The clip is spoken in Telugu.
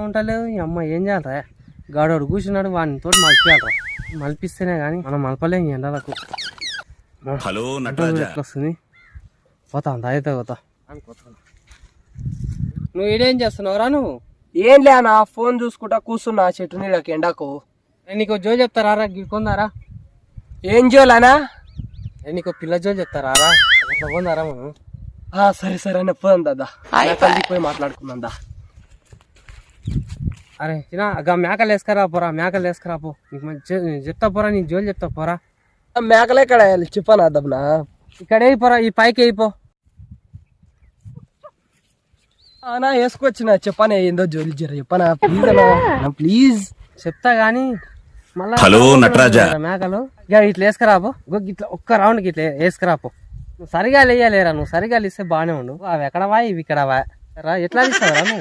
ఉంటలేవు ఈ అమ్మ ఏం చేయాలరా గాడోడు కూర్చున్నాడు వాడిని తోటి మలిపియాలరా మలిపిస్తేనే కానీ మనం మలపలేం ఎండలకు వస్తుంది పోతా అంత అయితే పోతా నువ్వు ఈడేం చేస్తున్నావురా నువ్వు? ఏం లేనా ఫోన్ చూసుకుంటా కూర్చున్నా చెట్టు నీళ్ళకి ఎండకు. నీకు జో చెప్తారా గిడుకుందారా? ఏం జోలానా? నీకు పిల్ల జో చెప్తారా అట్లా కొందారా మనం? సరే సరే అన్న పోదాం దాదా పోయి మాట్లాడుకుందాం దా. అరే చిన్న గా మేకలు వేసుకురా పోరా మేకలు వేసుకురా పో నీకు మంచి చెప్తా పోరా నీకు జోలు చెప్తా పోరా. మేకలు ఎక్కడ చెప్పానా దబ్బనా? ఇక్కడ వేయిపోరా ఈ పైకి వేయిపో. వేసుకొచ్చిన చెప్పానే ఏందో జోలి జర చెప్పనా ప్లీజ్ అన్నా ప్లీజ్. చెప్తా గానీ మళ్ళా మేకలు ఇట్లా వేసుకురాపో ఇట్లా ఒక్క రౌండ్ ఇట్లా వేసుకురాపో. నువ్వు సరిగా లేయలేరా నువ్వు సరిగా ఇస్తే బాగానే ఉండు. అవి ఎక్కడ వా ఇవి ఇక్కడ వా ఎట్లా తీస్తావురా నువ్వు?